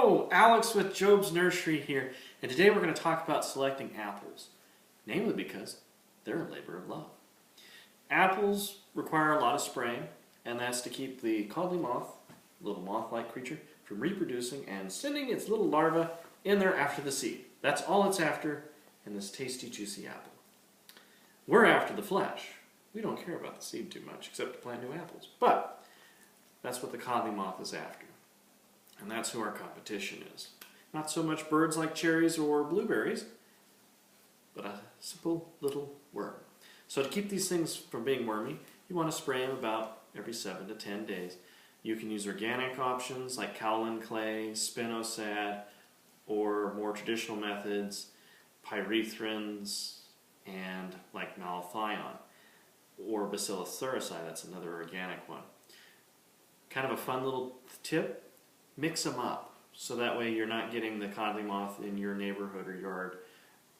Hello, Alex with Job's Nursery here, and today we're going to talk about selecting apples, namely because they're a labor of love. Apples require a lot of spraying, and that's to keep the codling moth, little moth-like creature, from reproducing and sending its little larvae in there after the seed. That's all it's after in this tasty, juicy apple. We're after the flesh. We don't care about the seed too much, except to plant new apples. But that's what the codling moth is after. And that's who our competition is. Not so much birds like cherries or blueberries, but a simple little worm. So to keep these things from being wormy, you want to spray them about every 7 to 10 days. You can use organic options like kaolin clay, spinosad, or more traditional methods, pyrethrins, and like malathion, or bacillus thurisii, that's another organic one. Kind of a fun little tip. Mix them up, so that way you're not getting the codling moth in your neighborhood or yard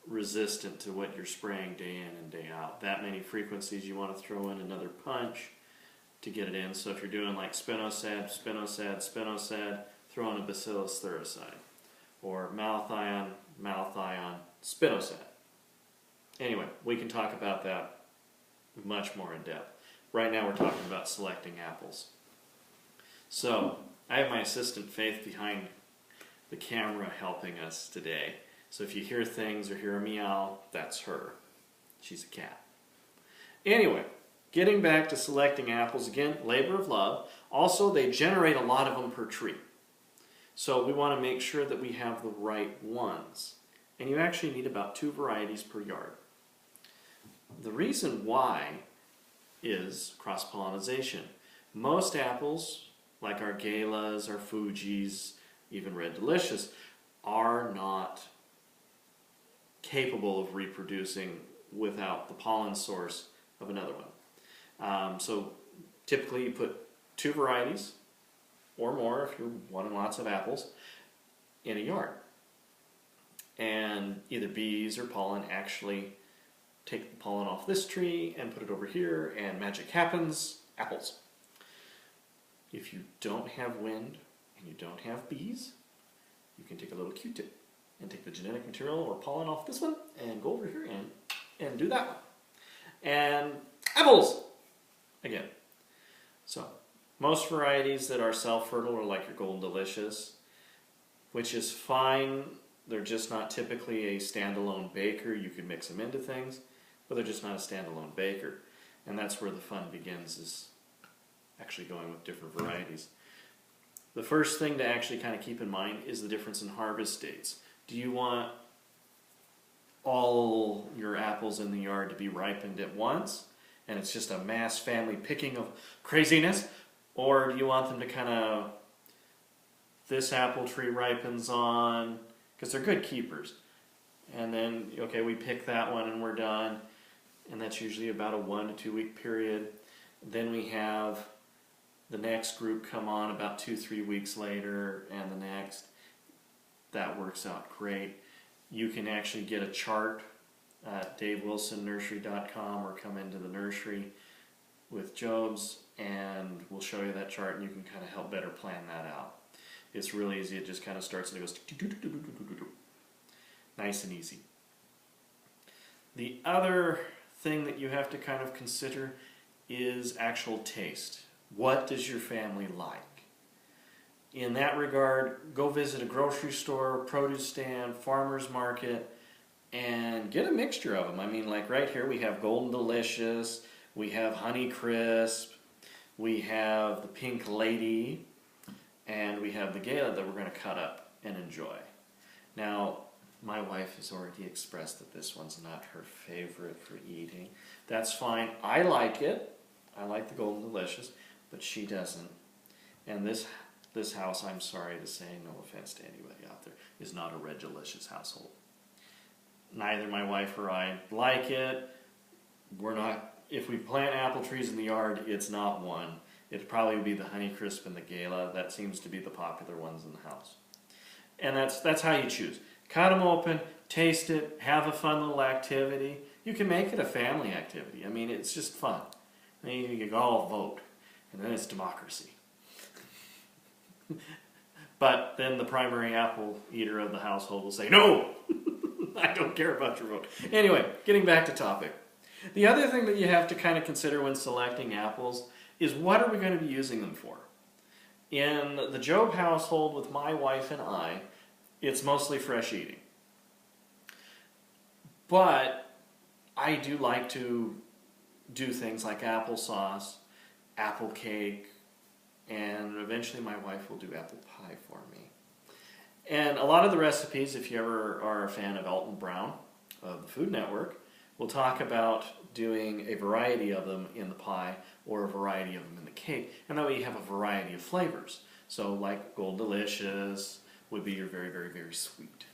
resistant to what you're spraying day in and day out. That many frequencies, you want to throw in another punch to get it in. So if you're doing like spinosad, spinosad, spinosad, throw in a bacillus thurisii. Or malathion, malathion, spinosad. Anyway, we can talk about that much more in depth. Right now we're talking about selecting apples. So, I have my assistant Faith behind the camera helping us today. So if you hear things or hear a meow, that's her. She's a cat. Anyway, getting back to selecting apples, again, labor of love. Also, they generate a lot of them per tree. So we want to make sure that we have the right ones. And you actually need about 2 varieties per yard. The reason why is cross-pollination. Most apples, like our galas, our Fujis, even Red Delicious, are not capable of reproducing without the pollen source of another one. So typically you put 2 varieties or more if you're wanting lots of apples in a yard. And either bees or pollen actually take the pollen off this tree and put it over here, and magic happens, apples. If you don't have wind and you don't have bees, you can take a little Q-tip and take the genetic material or pollen off this one and go over here and do that one. And apples! Again. So, most varieties that are self-fertile are like your Golden Delicious, which is fine. They're just not typically a standalone baker. You can mix them into things, but they're just not a standalone baker. And that's where the fun begins, is actually going with different varieties. The first thing to actually kind of keep in mind is the difference in harvest dates. Do you want all your apples in the yard to be ripened at once, and it's just a mass family picking of craziness? Or do you want them to kind of, this apple tree ripens on, because they're good keepers, and then, okay, we pick that one and we're done, and that's usually about a 1 to 2 week period. Then we have the next group come on about 2-3 weeks later, and the next. That works out great. You can actually get a chart at davewilsonnursery.com or come into the nursery with Job's, and we'll show you that chart, and you can kind of help better plan that out. It's really easy. It just kind of starts and it goes nice and easy. The other thing that you have to kind of consider is actual taste. What does your family like? In that regard, go visit a grocery store, produce stand, farmer's market, and get a mixture of them. I mean, like right here we have Golden Delicious, we have Honey Crisp, we have the Pink Lady, and we have the Gala that we're going to cut up and enjoy. Now, my wife has already expressed that this one's not her favorite for eating. That's fine. I like it. I like the Golden Delicious, but she doesn't. And this house, I'm sorry to say, no offense to anybody out there, is not a Red Delicious household. Neither my wife or I like it. We're not, if we plant apple trees in the yard, it's not one. It'd probably be the Honey Crisp and the Gala. That seems to be the popular ones in the house. And that's how you choose. Cut them open, taste it, have a fun little activity. You can make it a family activity. I mean, it's just fun. I mean, you can all vote, and then it's democracy. But then the primary apple eater of the household will say, no, I don't care about your vote. Anyway, getting back to topic. The other thing that you have to kind of consider when selecting apples is what are we going to be using them for? In the Job household with my wife and I, it's mostly fresh eating. But I do like to do things like applesauce, apple cake, and eventually my wife will do apple pie for me. And a lot of the recipes, if you ever are a fan of Alton Brown of the Food Network, we'll talk about doing a variety of them in the pie or a variety of them in the cake. And that way you have a variety of flavors. So like Gold Delicious would be your very, very, very sweet.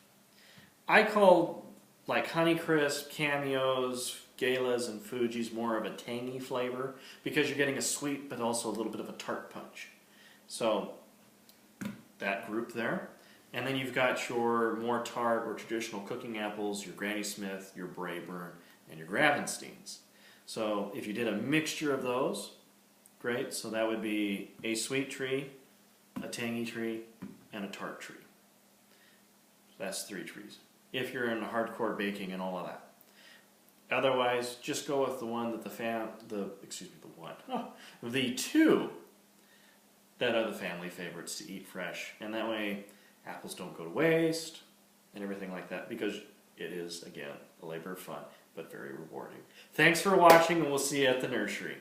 I call like Honeycrisp, Cameos, Galas, and Fuji's more of a tangy flavor because you're getting a sweet but also a little bit of a tart punch. So that group there. And then you've got your more tart or traditional cooking apples, your Granny Smith, your Braeburn, and your Gravensteins. So if you did a mixture of those, great. So that would be a sweet tree, a tangy tree, and a tart tree. So that's 3 trees. If you're in hardcore baking and all of that. Otherwise, just go with the one that the 2 that are the family favorites to eat fresh. And that way, apples don't go to waste and everything like that because it is, again, a labor of fun, but very rewarding. Thanks for watching, and we'll see you at the nursery.